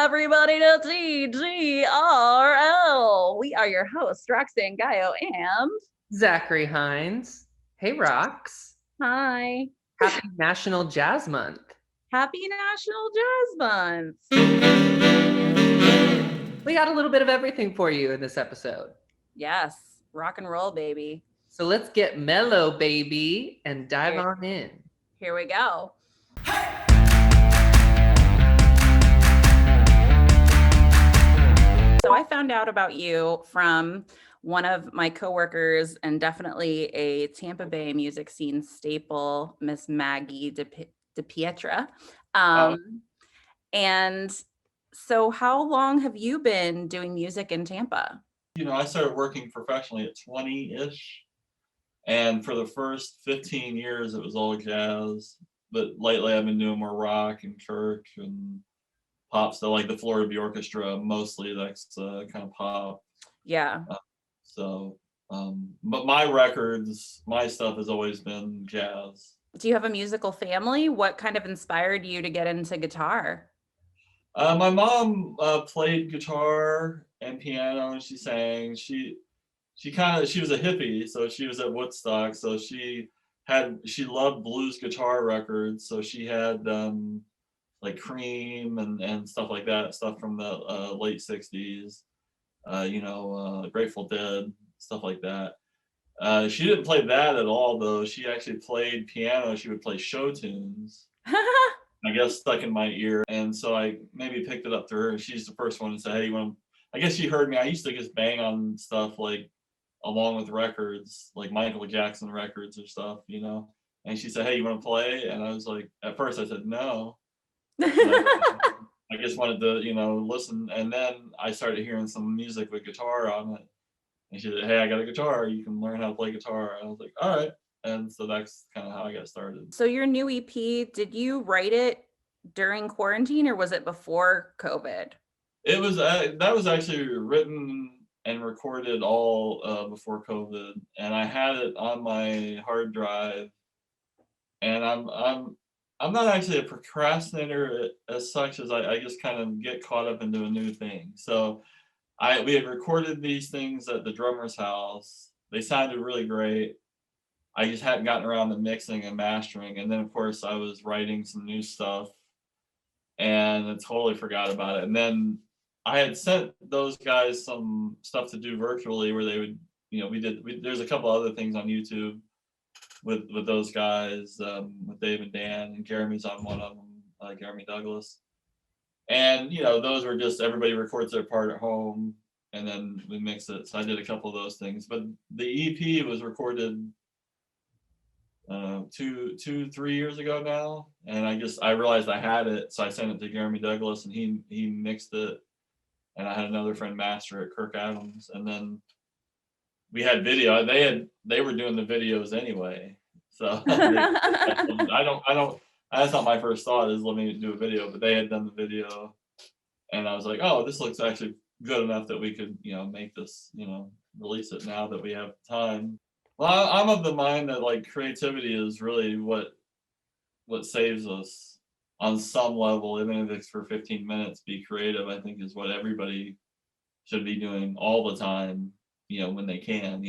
everybody to TTRL. We are your hosts, Roxanne Gaio and Zachary Hines. Hey, Rox. hi. Happy National Jazz Month. Happy National Jazz Month. We got a little bit of everything for you in this episode. Yes, rock and roll, baby. So let's get mellow, baby, and dive on in. Here we go. So I found out about you from one of my coworkers and definitely a Tampa Bay music scene staple, Miss Maggie DePietra. And so how long have you been doing music in Tampa? I started working professionally at 20-ish. And for the first 15 years, it was all jazz. But lately, I've been doing more rock and church and pop stuff, like the Florida Bee Orchestra. Mostly that's kind of pop. Yeah. But my records, my stuff has always been jazz. Do you have a musical family? What kind of inspired you to get into guitar? My mom played guitar and piano, and she sang. She was a hippie, so she was at Woodstock. So she loved blues guitar records. So she had like Cream and stuff like that, stuff from the late 60s, Grateful Dead, stuff like that. She didn't play that at all, though. She actually played piano. She would play show tunes. I guess stuck in my ear. And so I maybe picked it up to her. She's the first one to say, hey, you want to, I guess she heard me. I used to just bang on stuff like along with records, like Michael Jackson records or stuff, And she said, hey, you want to play? And I was like, at first I said, no. I just wanted to, listen. And then I started hearing some music with guitar on it. And she said, hey, I got a guitar. You can learn how to play guitar. And I was like, all right. And so that's kind of how I got started. So your new EP, did you write it during quarantine or was it before COVID? It was, that was actually written and recorded all before COVID. And I had it on my hard drive. And I'm not actually a procrastinator as such, as I just kind of get caught up into a new thing. So we had recorded these things at the drummer's house. They sounded really great. I just hadn't gotten around to mixing and mastering. And then, of course, I was writing some new stuff and I totally forgot about it. And then I had sent those guys some stuff to do virtually where they would, there's a couple other things on YouTube with those guys, with Dave and Dan, and Jeremy's on one of them, Jeremy Douglas. And, those were just everybody records their part at home and then we mix it. So I did a couple of those things. But the EP was recorded 3 years ago now, and I realized I had it, so I sent it to Jeremy Douglas, and he mixed it, and I had another friend master it, Kirk Adams, and then we had video. They were doing the videos anyway, so that's not my first thought is let me do a video, but they had done the video, and I was like, oh, this looks actually good enough that we could make this release it now that we have time. Well, I'm of the mind that like creativity is really what saves us on some level, even if it's for 15 minutes. Be creative, I think, is what everybody should be doing all the time, when they can,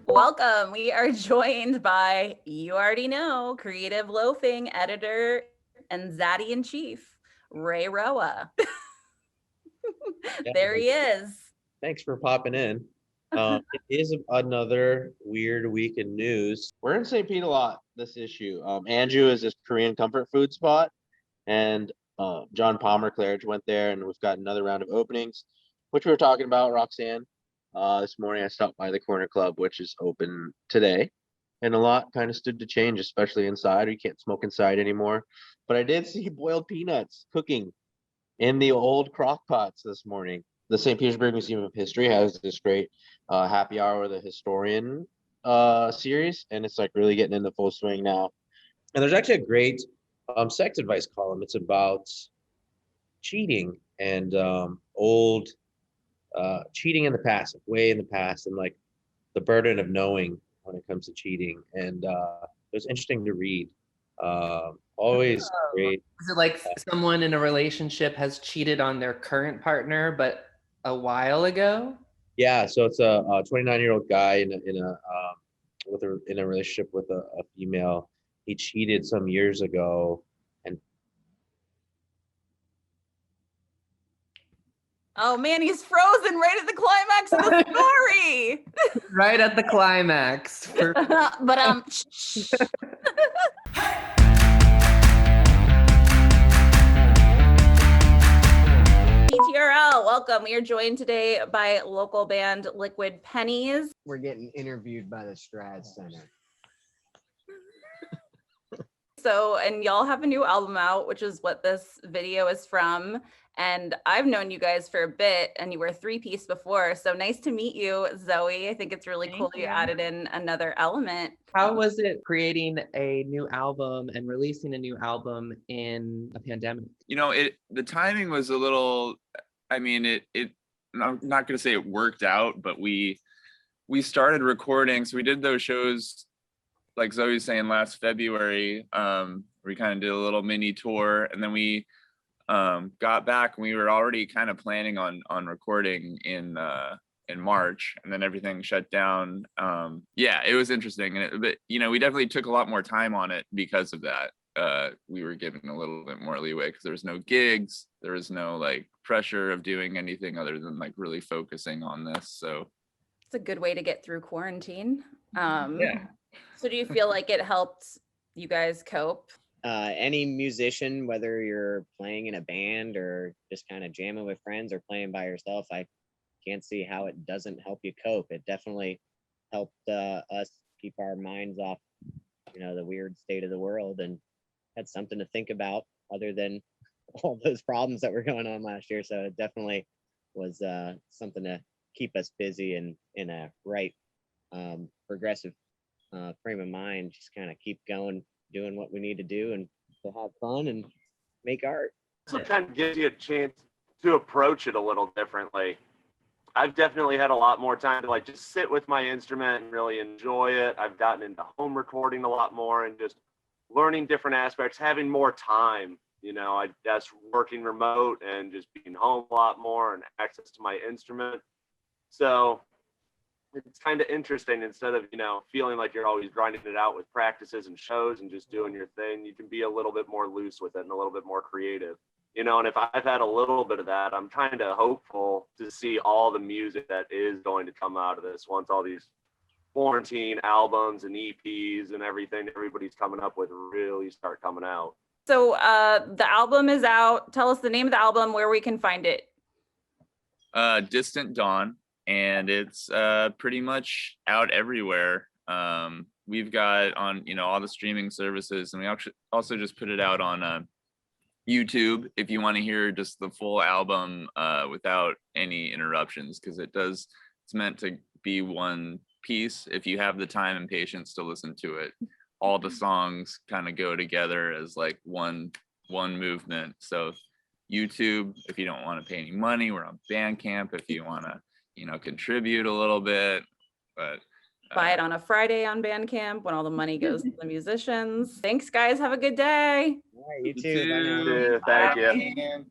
Welcome. We are joined by, you already know, Creative Loafing editor and Zaddy in Chief, Ray Roa. There he is. Thanks for popping in. It is another weird week in news. We're in St. Pete a lot this issue. Anju is this Korean comfort food spot, and John Palmer Claridge went there, and we've got another round of openings, which we were talking about, Roxanne. This morning I stopped by the Corner Club, which is open today, and a lot kind of stood to change, especially inside. You can't smoke inside anymore. But I did see boiled peanuts cooking in the old crock pots this morning. The St. Petersburg Museum of History has this great happy hour with a historian series, and it's like really getting into full swing now. And there's actually a great sex advice column. It's about cheating and old cheating in the past, way in the past, and like the burden of knowing when it comes to cheating. And it was interesting to read. Always great. Is it like someone in a relationship has cheated on their current partner, but a while ago? Yeah, so it's a 29-year-old guy in a relationship with a female. He cheated some years ago, and Oh man, he's frozen right at the climax of the story. Right at the climax. But welcome. We are joined today by local band Liquid Pennies. We're getting interviewed by the Strad Center. So, and y'all have a new album out, which is what this video is from. And I've known you guys for a bit, and you were a three-piece before. So nice to meet you, Zoe. I think it's really cool you added in another element. How was it creating a new album and releasing a new album in a pandemic? You know, the timing was a little, I mean, I'm not going to say it worked out, but we started recording. So we did those shows, like Zoe was saying, last February. We kind of did a little mini tour, and then we got back, and we were already kind of planning on recording in March, and then everything shut down. Yeah, it was interesting, but you know, we definitely took a lot more time on it because of that. We were given a little bit more leeway because there was no gigs, there was no like pressure of doing anything other than like really focusing on this. So It's a good way to get through quarantine. yeah. So do you feel like it helped you guys cope? Any musician, whether you're playing in a band or just kind of jamming with friends or playing by yourself, I can't see how it doesn't help you cope. It definitely helped us keep our minds off, you know, the weird state of the world, and had something to think about other than all those problems that were going on last year. So it definitely was something to keep us busy and in a right progressive frame of mind. Just kind of keep going, doing what we need to do, and to have fun and make art. Also kind of gives you a chance to approach it a little differently. I've definitely had a lot more time to like just sit with my instrument and really enjoy it. I've gotten into home recording a lot more and just learning different aspects, having more time. You know, I guess working remote and just being home a lot more and access to my instrument. So it's kind of interesting. Instead of, you know, feeling like you're always grinding it out with practices and shows and just doing your thing, you can be a little bit more loose with it and a little bit more creative. You know, and if I've had a little bit of that, I'm kind of hopeful to see all the music that is going to come out of this once all these quarantine albums and EPs and everything everybody's coming up with really start coming out. So the album is out. Tell us the name of the album, where we can find it. Distant Dawn, and it's pretty much out everywhere. We've got on, you know, all the streaming services, and we actually also just put it out on YouTube if you want to hear just the full album without any interruptions, because it's meant to be one piece. If you have the time and patience to listen to it, all the songs kind of go together as like one movement. So YouTube, if you don't want to pay any money, we're on Bandcamp if you want to, you know, contribute a little bit, but Buy it on a Friday on Bandcamp when all the money goes to the musicians. Thanks, guys. Have a good day. All right, you too. Bye now. Yeah, thank you. Bye.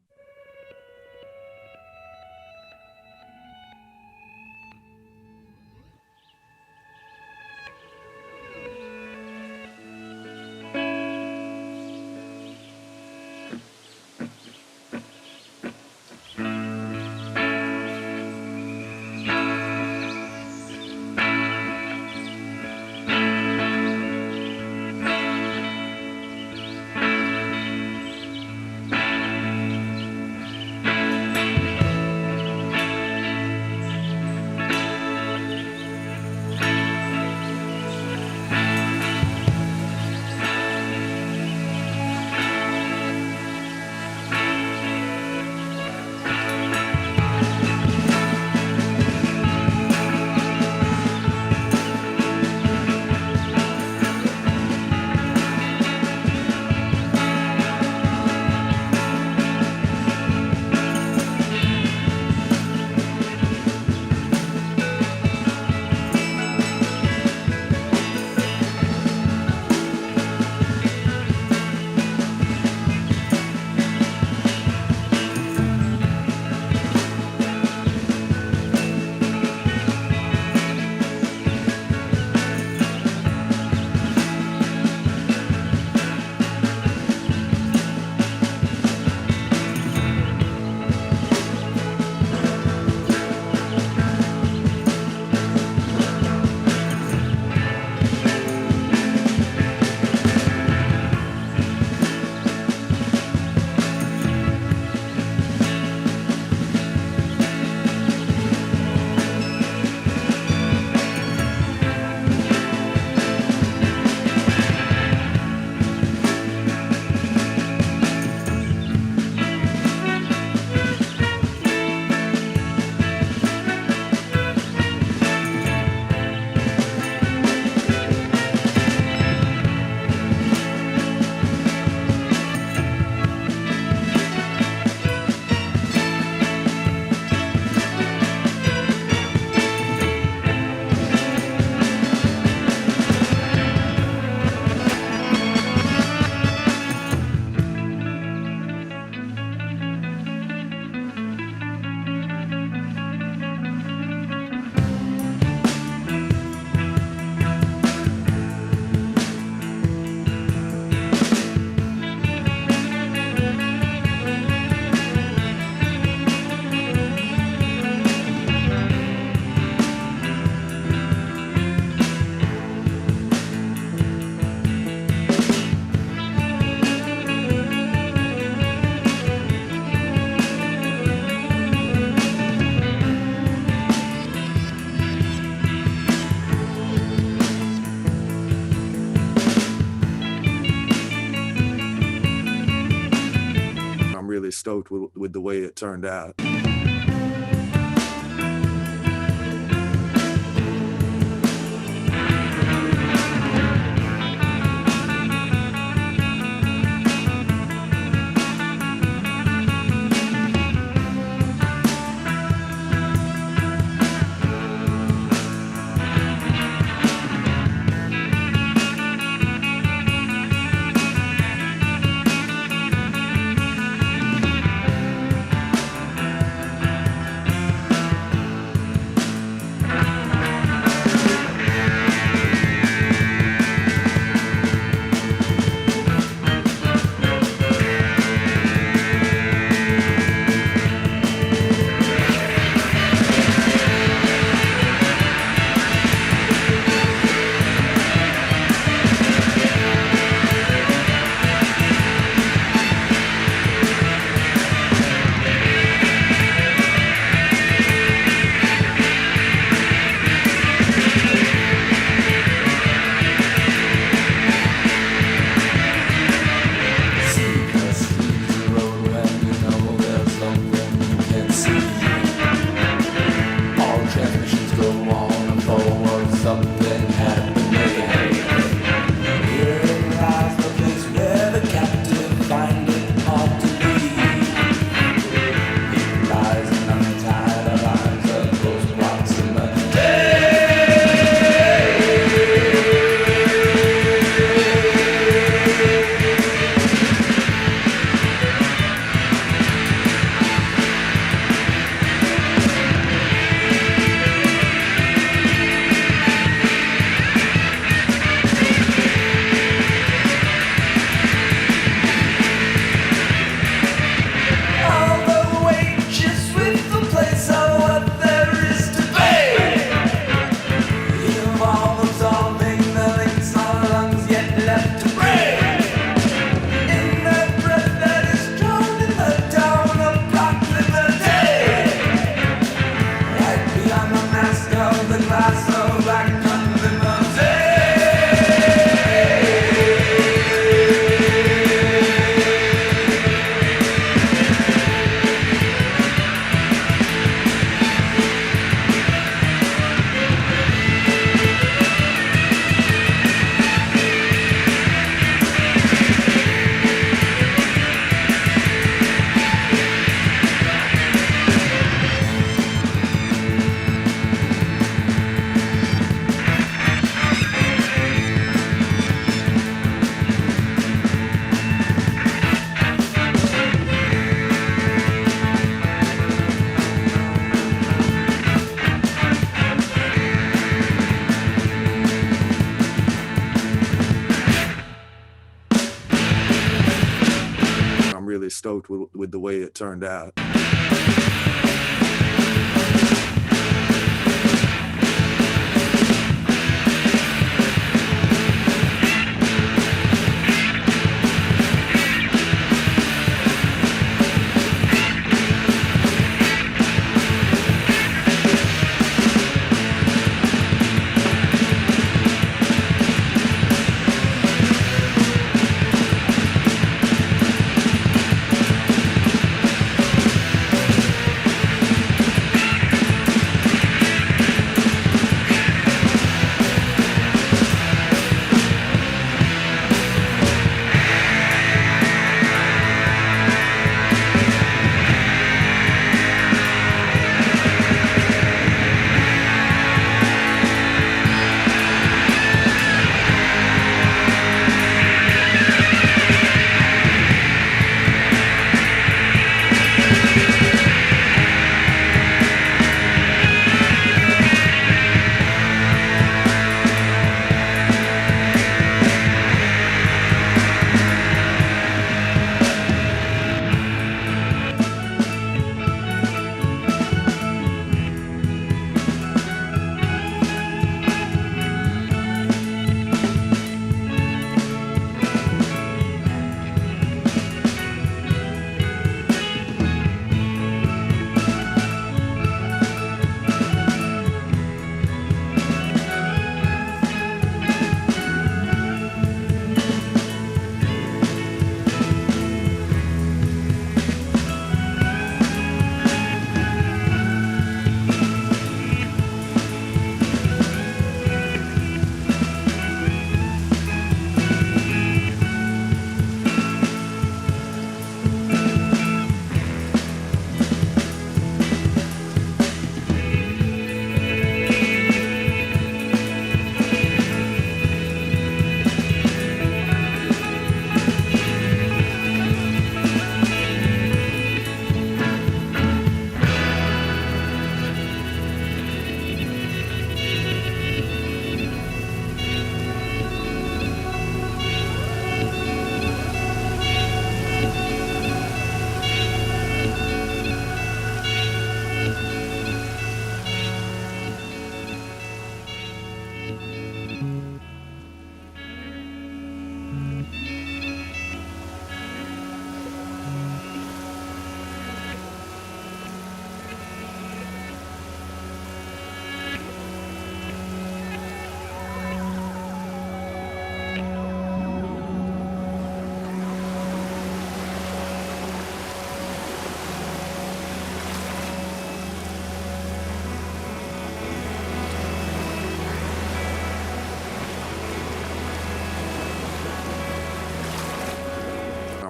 stoked with the way it turned out. Really stoked with the way it turned out.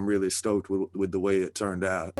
I'm really stoked with the way it turned out.